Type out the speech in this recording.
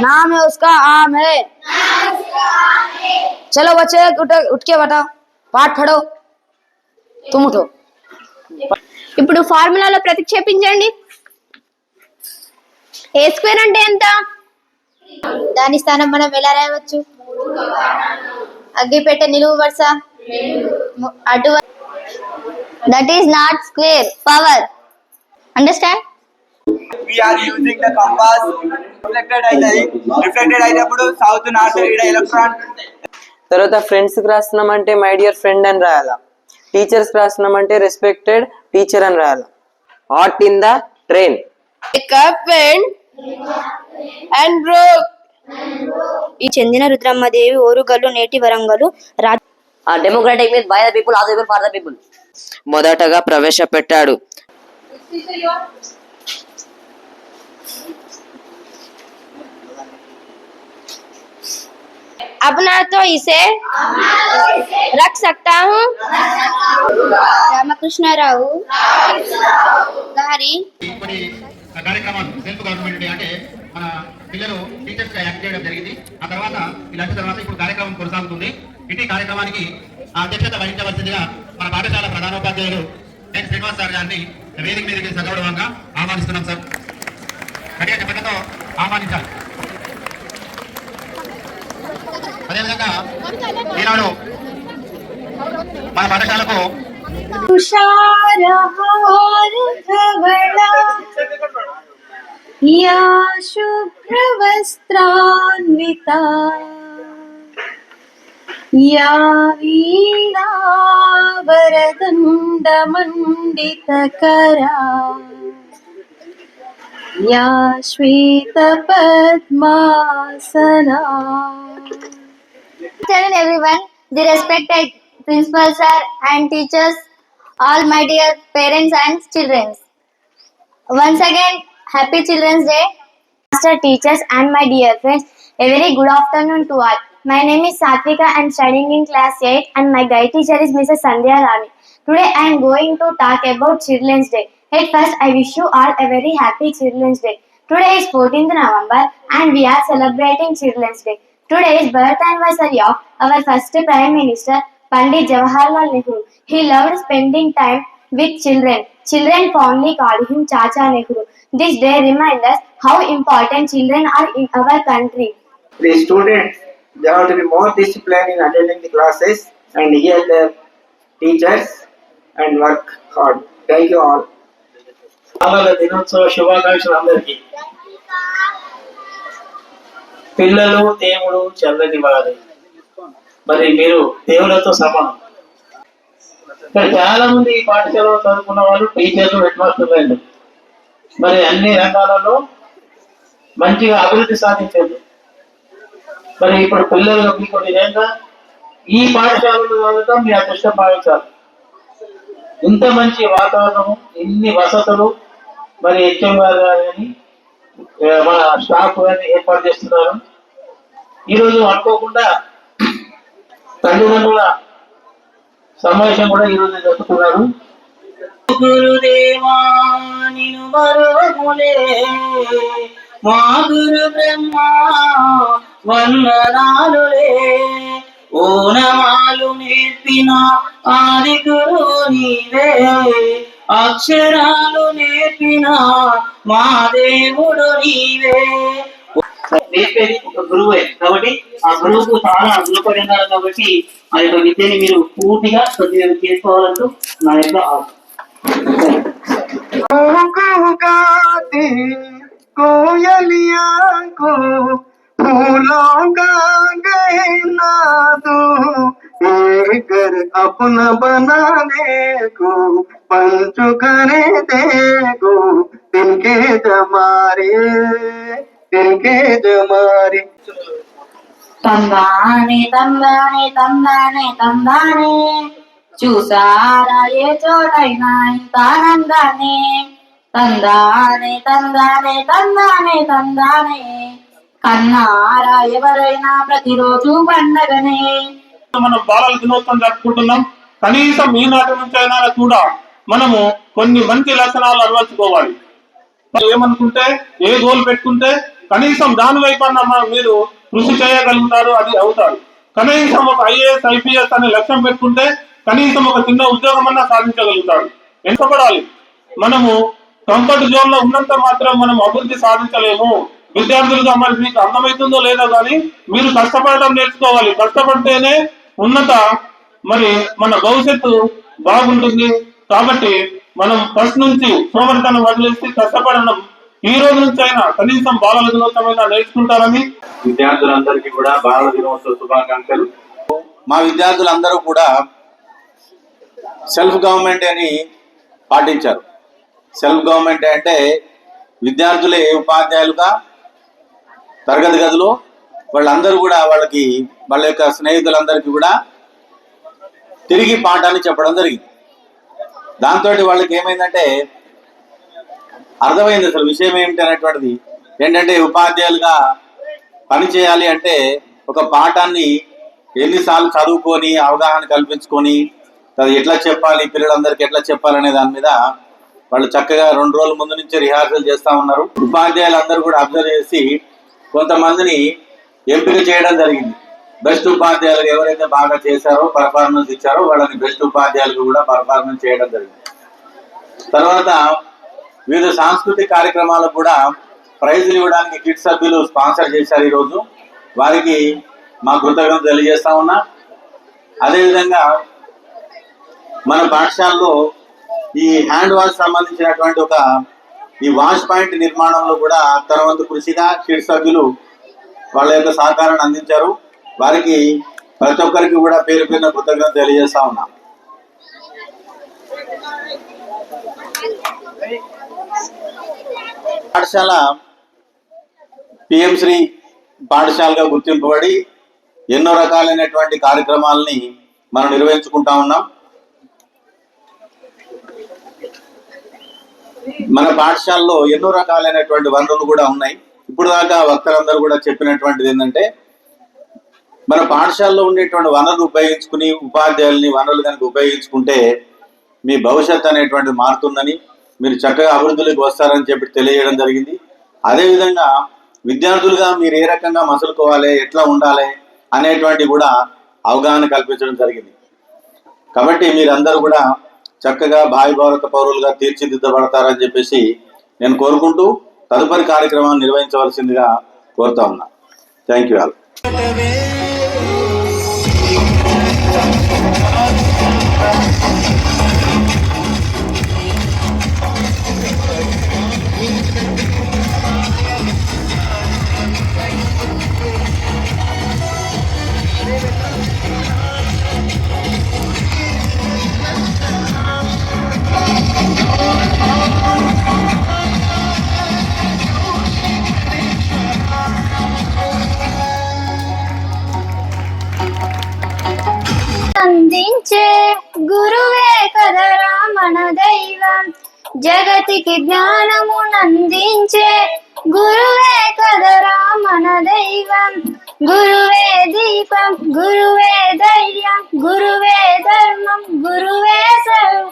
नाम है उसका आम है। चलो बच्चे उठ के बताओ, पाठ पढ़ो। तुम उठो। ఇప్పుడు ఫార్ములాలో ప్రతిక్షేపించండి. ఏ స్క్వేర్ అంటే ఎంత? దాని స్థానం మనం ఎలా రాయవచ్చు? అగ్గిపెట్టె నిలువు వరుస అటు. That is naught square, power. Understand? We are using the compass. Reflected అయినప్పుడు సౌత్ నార్త్ ఈడ ఎలక్ట్రాన్. తర్వాత ఫ్రెండ్స్ కి రాస్తున్నామంటే మై డియర్ ఫ్రెండ్ అని రాయాలా. టీచర్స్ కి రాస్తున్నామంటే రెస్పెక్టెడ్ టీచర్ అని రాయాలా. Hot in the train. ఈ చెందిన రుద్రమ్మదేవి ఓరుగల్లు నేటి Warangal democratic means by the people, of the people, for the people మొదటగా ప్రవేశపెట్టాడు. अपना तो इसे रख सकता हूँ. రామకృష్ణరావు గారి కార్యక్రమాలు సెల్ఫ్ గవర్నమెంట్ డే అంటే మన పిల్లలు టీచర్స్ యాక్ట్ చేయడం జరిగింది. ఆ తర్వాత ఇలాంటి తర్వాత ఇప్పుడు కార్యక్రమం కొనసాగుతుంది. ఇటీ కార్యక్రమానికి అధ్యక్షత వహించవలసిందిగా మన పాఠశాల ప్రధానోపాధ్యాయులు ఎన్ శ్రీనివాస్ సార్ గారిని వేదిక మీదకి సగౌరవంగా ఆహ్వానిస్తున్నాం. సార్ గట్టిగా చెప్పడంతో ఆహ్వానించాలి. అదేవిధంగా ఈనాడు మన పాఠశాలకు या शुभ्रवस्त्रान्विता या वीणावरदण्डमण्डितकरा या श्वेतपद्मासना. Hello everyone, the respected principal sir and teachers, all my dear parents and children. Once again, happy Children's Day, master teachers and my dear friends. A very good afternoon to all. My name is Satvika and studying in class 8 and my guide teacher is Mrs. Sandhya Rani. Today I am going to talk about Children's Day. At first I wish you all a very happy Children's Day. Today is 14th November and we are celebrating Children's Day. Today is birth anniversary of our first Prime Minister Pandit Jawaharlal Nehru. He loved spending time with children. Children fondly called him Chacha Nehru. This day reminds us how important children are in our country. The students, they have to be more disciplined in attending the classes and hear their teachers and work hard. Thank you all. బాలల దినోత్సవ శుభాకాంక్షలు అందరికీ. పిల్లలు దేవుడు చల్లని వారు, మరి మీరు దేవులతో సమానం. చాలా మంది ఈ పాఠశాలలో చదువుకున్న వాళ్ళు టీచర్లు, హెడ్ మాస్టర్లు, మరి అన్ని రంగాలలో మంచిగా అభివృద్ధి సాధించారు. మరి ఇప్పుడు పిల్లలు మీకు నిజంగా ఈ పాఠశాలలో చదవడం మీ అదృష్టం భావించాలి. ఇంత మంచి వాతావరణం, ఇన్ని వసతులు, మరి హెచ్ఎం గారు కానీ మన స్టాఫ్ కానీ ఏర్పాటు చేస్తున్నారు. ఈరోజు అనుకోకుండా తల్లిదండ్రుల సమావేశం కూడా ఈరోజు జరుపుతున్నారు. గురుదేవా నిను మరువములే మా గురు బ్రహ్మ వందనాలులే, ఓనమాలు నేర్పిన ఆది గురు నీవే, అక్షరాలు నేర్పిన మా దేవుడు నీవే. నేర్పేది ఒక గురువే కాబట్టి ఆ గురువుకు చాలా రుణపడి ఉన్నారు. కాబట్టి ఆ యొక్క విద్యని మీరు పూర్తిగా సద్వినియోగం చేసుకోవాలంటూ నా యొక్క ఆశ. कोयलिया को फूलों का गहना दो, घर अपना बनाने को पंच करे देखो, तिनके जमारे తందానే తందానే తందానే తందానే, చూసారా ఏ చోటైనా ఇంత ఆనందాన్ని. తందానే తందానే తందానే తందానే, కన్నారా ఎవరైనా ప్రతిరోజు పండగనే. మనం బాలల దినోత్సవం జరుపుకుంటున్నాం. కనీసం ఈనాటి నుంచి అయినా కూడా మనము కొన్ని మంచి లక్షణాలు అలవర్చుకోవాలి. ఏమనుకుంటే, ఏ గోల్ పెట్టుకుంటే కనీసం దాని వైపన్నా మీరు కృషి చేయగలుగుతారు, అది అవుతారు. కనీసం ఒక IAS IPS అనే లక్ష్యం పెట్టుకుంటే కనీసం ఒక చిన్న ఉద్యోగం అన్నా సాధించగలుగుతాడు. ఎంతపడాలి. మనము కంఫర్ట్ జోన్ లో ఉన్నంత మాత్రం మనం అభివృద్ధి సాధించలేము. విద్యార్థులుగా మరి మీకు అర్థమవుతుందో లేదో కానీ మీరు కష్టపడడం నేర్చుకోవాలి. కష్టపడితేనే ఉన్నత మరి మన భవిష్యత్తు బాగుంటుంది. కాబట్టి మనం ఫస్ట్ నుంచి సోమరితనం వదిలేసి కష్టపడడం ఈ రోజు నుంచి అయినా కనీసం బాలల దినోత్సవమైనా నేర్చుకుంటారని విద్యార్థులందరికీ కూడా బాలల దినోత్సవ శుభాకాంక్షలు. మా విద్యార్థులందరూ కూడా సెల్ఫ్ గవర్నమెంట్ అని పాటించారు. సెల్ఫ్ గవర్నమెంట్ అంటే విద్యార్థులే ఉపాధ్యాయులుగా తరగతి గదిలో వాళ్ళందరూ కూడా వాళ్ళ యొక్క స్నేహితులందరికీ కూడా తిరిగి పాఠాన్ని చెప్పడం జరిగింది. దాంతో వాళ్ళకి ఏమైందంటే అర్థమైంది అసలు విషయం ఏమిటి అనేటువంటిది. ఏంటంటే ఉపాధ్యాయులుగా పని చేయాలి అంటే ఒక పాఠాన్ని ఎన్నిసార్లు చదువుకొని అవగాహన కల్పించుకొని అది ఎట్లా చెప్పాలి, పిల్లలందరికీ ఎట్లా చెప్పాలనే దాని మీద వాళ్ళు చక్కగా 2 రోజుల ముందు నుంచి రిహార్సల్ చేస్తూ ఉన్నారు. ఉపాధ్యాయులందరూ కూడా అబ్జర్వ్ చేసి కొంతమందిని ఎంపిక చేయడం జరిగింది. బెస్ట్ ఉపాధ్యాయులు ఎవరైతే బాగా చేశారో, పర్ఫార్మెన్స్ ఇచ్చారో వాళ్ళని బెస్ట్ ఉపాధ్యాయులకు కూడా పర్ఫార్మెన్స్ చేయడం జరిగింది. తర్వాత వివిధ సాంస్కృతిక కార్యక్రమాలకు కూడా ప్రైజులు ఇవ్వడానికి కిడ్స్ సభ్యులు స్పాన్సర్ చేశారు. ఈరోజు వారికి మా కృతజ్ఞతలు తెలియజేస్తా ఉన్నా. అదేవిధంగా మన పాఠశాలలో ఈ హ్యాండ్ వాష్ సంబంధించినటువంటి ఈ వాష్ పాయింట్ నిర్మాణంలో కూడా తన వంతు కృషిగా కిడ్స్ సభ్యులు వాళ్ళ యొక్క సహకారాన్ని అందించారు. వారికి ప్రతి ఒక్కరికి కూడా పేరు పేరున కృతజ్ఞతలు తెలియజేస్తా ఉన్నా. పాఠశాల PM శ్రీ పాఠశాలగా గుర్తింపబడి ఎన్నో రకాలైనటువంటి కార్యక్రమాలని మనం నిర్వహించుకుంటా ఉన్నాం. మన పాఠశాలలో ఎన్నో రకాలైనటువంటి వనరులు కూడా ఉన్నాయి. ఇప్పుడు దాకా వక్తలందరూ కూడా చెప్పినటువంటిది ఏంటంటే మన పాఠశాలలో ఉండేటువంటి వనరులు ఉపయోగించుకుని ఉపాధ్యాయుల్ని వనరులు కనుక ఉపయోగించుకుంటే మీ భవిష్యత్తు అనేటువంటి మారుతుందని, మీరు చక్కగా అభివృద్ధిలోకి వస్తారని చెప్పి తెలియజేయడం జరిగింది. అదేవిధంగా విద్యార్థులుగా మీరు ఏ రకంగా మసులుకోవాలి, ఎట్లా ఉండాలి అనేటువంటి కూడా అవగాహన కల్పించడం జరిగింది. కాబట్టి మీరందరూ కూడా చక్కగా భావి భారత పౌరులుగా తీర్చిదిద్దబడతారని చెప్పేసి నేను కోరుకుంటూ తదుపరి కార్యక్రమాన్ని నిర్వహించవలసిందిగా కోరుతా ఉన్నా. Thank you all. అందించే గురువే కదరా మన దైవం, జగతికి జ్ఞానమునందించే గురువే కదరా మన దైవం. గురువే దీపం, గురువే ధైర్యం, గురువే ధర్మం, గురువే సర్వం.